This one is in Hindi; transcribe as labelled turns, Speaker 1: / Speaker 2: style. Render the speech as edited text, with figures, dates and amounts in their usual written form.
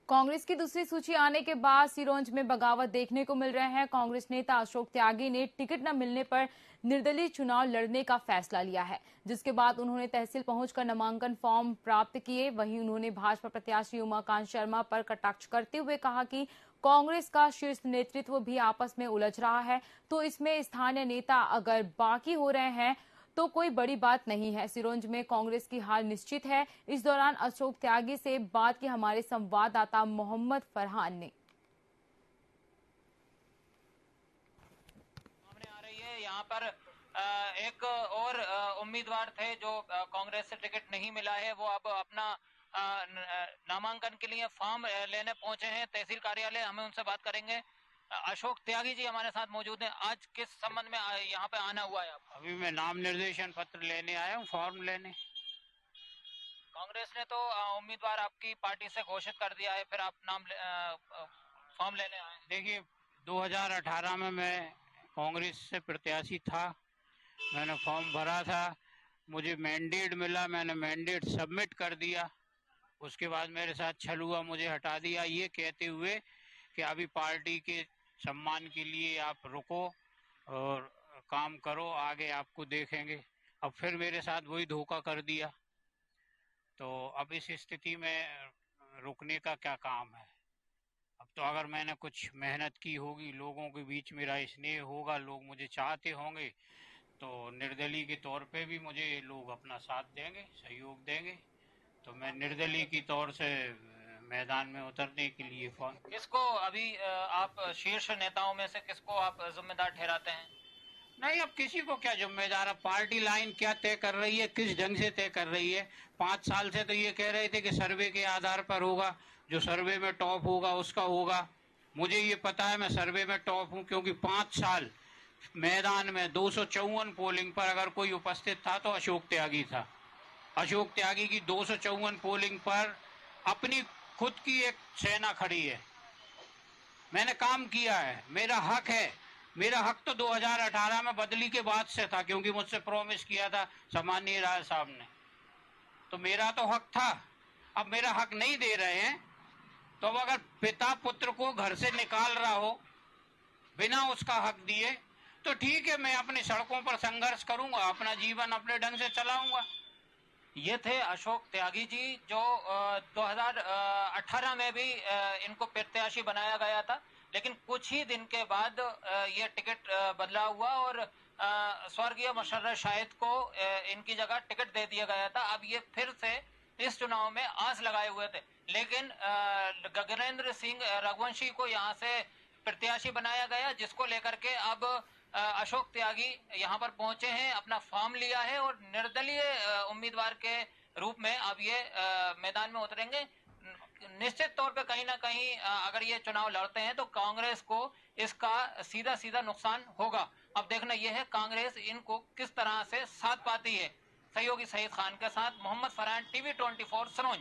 Speaker 1: कांग्रेस की दूसरी सूची आने के बाद सिरोंज में बगावत देखने को मिल रहे हैं। कांग्रेस नेता अशोक त्यागी ने टिकट न मिलने पर निर्दलीय चुनाव लड़ने का फैसला लिया है, जिसके बाद उन्होंने तहसील पहुंचकर नामांकन फॉर्म प्राप्त किए। वहीं उन्होंने भाजपा प्रत्याशी उमाकांत शर्मा पर कटाक्ष करते हुए कहा कि कांग्रेस का शीर्ष नेतृत्व भी आपस में उलझ रहा है, तो इसमें स्थानीय नेता अगर बाकी हो रहे हैं तो कोई बड़ी बात नहीं है। सिरोंज में कांग्रेस की हार निश्चित है। इस दौरान अशोक त्यागी से बात की हमारे संवाददाता मोहम्मद फरहान ने।
Speaker 2: सामने आ रही है यहाँ पर एक और उम्मीदवार थे जो कांग्रेस से टिकट नहीं मिला है, वो अब अपना नामांकन के लिए फॉर्म लेने पहुंचे हैं तहसील कार्यालय। हमें उनसे बात करेंगे। अशोक त्यागी जी हमारे साथ मौजूद हैं। आज किस संबंध में यहाँ पे आना हुआ है आपको?
Speaker 3: अभी मैं नाम निर्देशन पत्र लेने आया हूँ, फॉर्म लेने।
Speaker 2: कांग्रेस ने तो उम्मीदवार आपकी पार्टी से घोषित कर दिया है, फिर आप फॉर्म लेने आए?
Speaker 3: देखिए, 2018 में मैं कांग्रेस से प्रत्याशी था। मैंने फॉर्म भरा था, मुझे मैंडेट मिला, मैंने मैंडेट सबमिट कर दिया। उसके बाद मेरे साथ छल हुआ, मुझे हटा दिया ये कहते हुए कि अभी पार्टी के सम्मान के लिए आप रुको और काम करो, आगे आपको देखेंगे। अब फिर मेरे साथ वही धोखा कर दिया, तो अब इस स्थिति में रुकने का क्या काम है। अब तो अगर मैंने कुछ मेहनत की होगी, लोगों के बीच मेरा स्नेह होगा, लोग मुझे चाहते होंगे, तो निर्दलीय के तौर पे भी मुझे लोग अपना साथ देंगे, सहयोग देंगे। तो मैं निर्दलीय की तौर से मैदान में उतरने के लिए फोन।
Speaker 2: किसको अभी आप शीर्ष नेताओं में से किसको आप जिम्मेदार ठहराते हैं?
Speaker 3: नहीं, अब किसी को क्या जिम्मेदार है, पार्टी लाइन क्या तय कर रही है, किस ढंग से तय कर रही है। 5 साल से तो ये कह रहे थे कि सर्वे के आधार पर होगा, जो सर्वे में टॉप होगा उसका होगा। मुझे ये पता है मैं सर्वे में टॉप हूँ, क्योंकि 5 साल मैदान में 254 पोलिंग पर अगर कोई उपस्थित था तो अशोक त्यागी था। अशोक त्यागी की 254 पोलिंग पर अपनी खुद की एक सेना खड़ी है। मैंने काम किया है, मेरा हक है। मेरा हक तो 2018 में बदली के बाद से था, क्योंकि मुझसे प्रॉमिस किया था सामान्य राय साहब ने, तो मेरा तो हक था। अब मेरा हक नहीं दे रहे हैं, तो अब अगर पिता पुत्र को घर से निकाल रहा हो बिना उसका हक दिए, तो ठीक है, मैं अपनी सड़कों पर संघर्ष करूंगा, अपना जीवन अपने ढंग से चलाऊंगा।
Speaker 2: ये थे अशोक त्यागी जी, जो 2018 में भी इनको प्रत्याशी बनाया गया था, लेकिन कुछ ही दिन के बाद ये टिकट बदला हुआ और स्वर्गीय मशर्रफ शाहिद को इनकी जगह टिकट दे दिया गया था। अब ये फिर से इस चुनाव में आस लगाए हुए थे, लेकिन गगनेंद्र सिंह रघुवंशी को यहाँ से प्रत्याशी बनाया गया, जिसको लेकर के अब अशोक त्यागी यहाँ पर पहुंचे हैं, अपना फॉर्म लिया है और निर्दलीय उम्मीदवार के रूप में अब ये मैदान में उतरेंगे। निश्चित तौर पे कहीं ना कहीं अगर ये चुनाव लड़ते हैं तो कांग्रेस को इसका सीधा सीधा नुकसान होगा। अब देखना यह है कांग्रेस इनको किस तरह से साथ पाती है। सहयोगी सईद खान के साथ मोहम्मद फरहान, TV 24 सिरोंज।